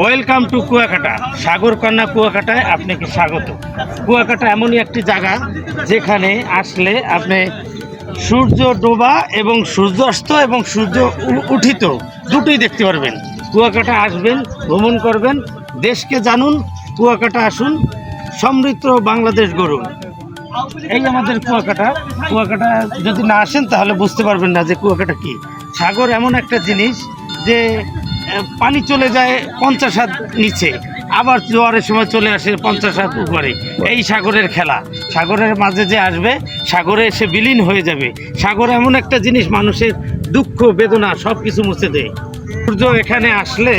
Welcome to Kuakata. সাগরকন্যা কুয়াকাটায় আপনাকে স্বাগত। কুয়াকাটা এমনই একটি জায়গা যেখানে আসলে আপনি সূর্য ডোবা এবং সূর্যাস্ত এবং সূর্য উঠিত দুটোই দেখতে পারবেন। কুয়াকাটা আসবেন, ভ্রমণ করবেন, দেশকে জানুন। কুয়াকাটা আসুন, সমৃদ্ধ বাংলাদেশ গড়ুন। এই আমাদের কুয়াকাটা। কুয়াকাটা যদি না আসেন তাহলে বুঝতে পারবেন না যে কুয়াকাটা কি। সাগর এমন একটা জিনিস যে পানি চলে যায় 50 হাত নিচে, আবার জোয়ারের সময় চলে আসে 50 হাত উপরে। এই সাগরের খেলা। সাগরের মাঝে যে আসবে, সাগরে এসে বিলীন হয়ে যাবে। সাগর এমন একটা জিনিস, মানুষের দুঃখ বেদনা সব কিছু মুছে দেয়। সূর্য এখানে আসলে,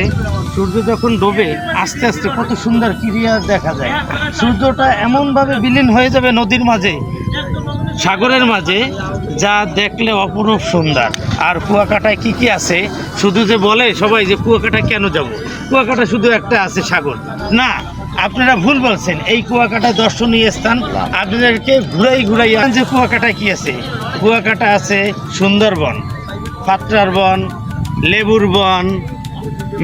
সূর্য যখন ডোবে আস্তে আস্তে কত সুন্দর ক্লিয়ার দেখা যায়। সূর্যটা এমনভাবে বিলীন হয়ে যাবে নদীর মাঝে, সাগরের মাঝে, যা দেখলে অপরূপ সুন্দর। আর কুয়াকাটায় কি কি আছে, শুধু যে বলে সবাই যে কুয়াকাটা কেন যাব, কুয়াকাটা শুধু একটা আছে সাগর না, আপনারা ভুল বলছেন। এই কুয়াকাটা দর্শনীয় স্থান, আপনাদেরকে ঘুরাই ঘুরাই যে কুয়াকাটায় কি আছে। কুয়াকাটা আছে সুন্দরবন, ফাত্রার বন, লেবুর বন,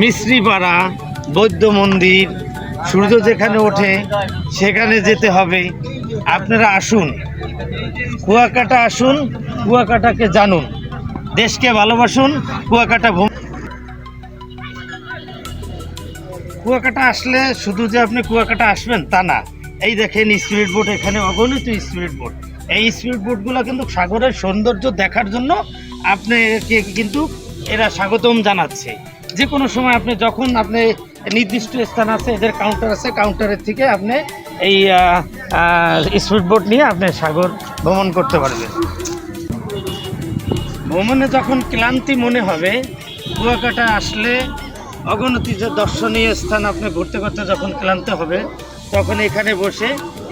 মিশ্রিপাড়া, বৌদ্ধ মন্দির। সূর্য যেখানে ওঠে সেখানে যেতে হবে। আপনারা আসুন, কুয়াকাটা আসুন, কুয়াকাটাকে জানুন, দেশকে ভালোবাসুন। কুয়াকাটা আসলে শুধু যে আপনি কুয়াকাটা আসবেন তা না। এই দেখেন স্পিড বোট, এখানে অগণিত স্পিড বোট। এই স্পিড বোটগুলো কিন্তু সাগরের সৌন্দর্য দেখার জন্য আপনাকে কিন্তু এরা স্বাগতম জানাচ্ছে। যে কোনো সময় আপনি যখন আপনি নির্দিষ্ট স্থান আছে, এদের কাউন্টার আছে, কাউন্টারের থেকে আপনি এই স্পিড বোট নিয়ে আপনি সাগর ভ্রমণ করতে পারবেন। ভ্রমণে যখন ক্লান্তি মনে হবে, কুয়াকাটা আসলে অগণিত যে দর্শনীয় স্থান আপনি ঘুরতে ঘুরতে যখন ক্লান্ত হবে, তখন এখানে বসে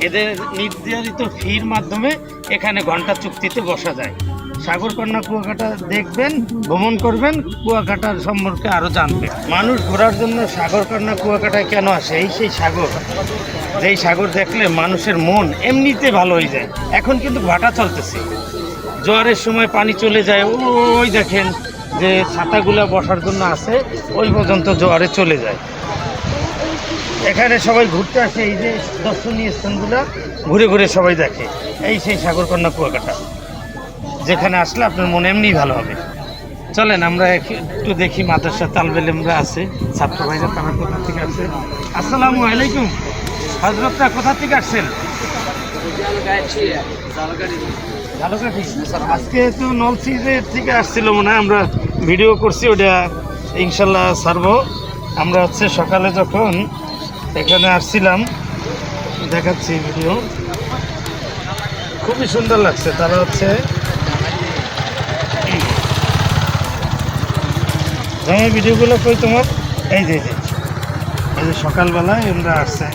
এদের নির্ধারিত ফির মাধ্যমে এখানে ঘন্টা চুক্তিতে বসা যায়। সাগরকন্যা কুয়াকাটা দেখবেন, ভ্রমণ করবেন, কুয়াকাটার সম্পর্কে আরও জানবেন। মানুষ ঘোরার জন্য সাগরকন্যা কুয়াকাটায় কেন আসে? এই সেই সাগর, যেই সাগর দেখলে মানুষের মন এমনিতে ভালো হয়ে যায়। এখন কিন্তু ভাটা চলতেছে, জোয়ারের সময় পানি চলে যায়, ওই দেখেন যে ছাতাগুলা বসার জন্য আছে, ওই পর্যন্ত জোয়ারে চলে যায়। এখানে সবাই ঘুরতে আসে, এই যে দর্শনীয় স্থানগুলো ঘুরে ঘুরে সবাই দেখে। এই সেই সাগরকন্যা কুয়াকাটা, যেখানে আসলে আপনার মন এমনি ভালো হবে। চলেন আমরা একটু দেখি মাদ্রাসা তালবেলেমরা আছে, ছাত্র ভাইরা তারা কোথা থেকে আসছে। আসসালামু আলাইকুম। হজরতরা কোথা থেকে আসছেন? ঝালকাঠি। আজকে তো নলছিটের থেকে আসছিল মনে হয়, আমরা ভিডিও করছি, ওটা ইনশাল্লাহ ছাড়বো। আমরা হচ্ছে সকালে যখন এখানে আসছিলাম, দেখাচ্ছি ভিডিও, খুবই সুন্দর লাগছে। তারা হচ্ছে যেমন ভিডিওগুলো কই তোমার, এই যে এই যে সকালবেলায় আমরা আসছে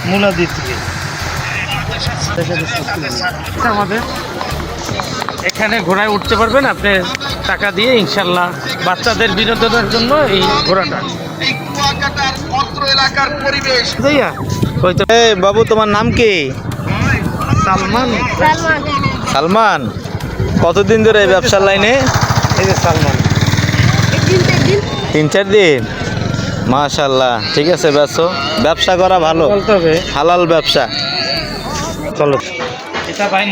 মুলাদি থেকে। আমাদের এখানে ঘোড়ায় উঠতে পারবেন আপনি টাকা দিয়ে, ইনশাল্লাহ বাচ্চাদের বিনোদনের জন্য এই ঘোড়াটা। বাবু তোমার নাম কি? সালমান। সালমান, কতদিন ধরে এই ব্যবসার লাইনে? এই যে সালমান, 3-4 দিন। মাশাল্লাহ, ঠিক আছে, ব্যবসা করা ভালো, বলতে হবে হালাল ব্যবসা। চলো, এটা বাইন,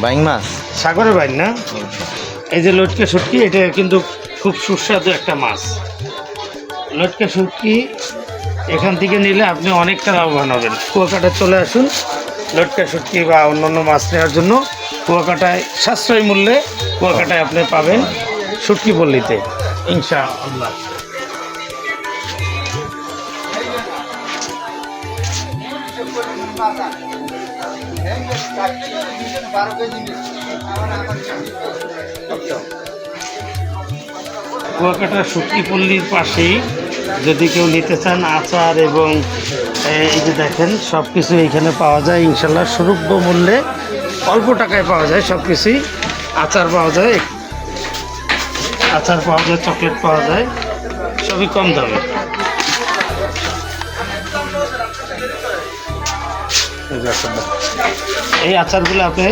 বাইং মাছ, সাগরের বাইন না। এই যে লটকে শুটকি, এটা কিন্তু খুব সুস্বাদু একটা মাছ। লটকে শুটকি এখান থেকে নিলে আপনি অনেকটা লাভবান হবেন। কুয়াকাটায় চলে আসুন লটকা শুটকি বা অন্যান্য মাছ নেওয়ার জন্য। কুয়াকাটায় সাশ্রয়ী মূল্যে কুয়াকাটায় আপনি পাবেন শুটকি পল্লীতে, ইনশাআল্লাহ। কুয়াকাটা শুটকি পল্লীর পাশেই যদি কেউ নিতে চান আচার এবং এই যে দেখেন সব কিছু এইখানে পাওয়া যায় ইনশাল্লাহ সুলভ মূল্যে, অল্প টাকায় পাওয়া যায় সব কিছুই। আচার পাওয়া যায়, চকলেট পাওয়া যায়, সবই কম দামে। এই আচারগুলো আপনি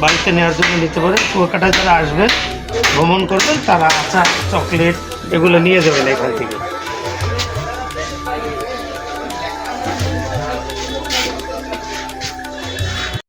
বাড়িতে নেওয়ার জন্য নিতে পারেন। কুয়াকাটায় যারা আসবেন ভ্রমণ করবেন তারা আচার চকলেট এগুলো নিয়ে যাবেন এখান থেকে।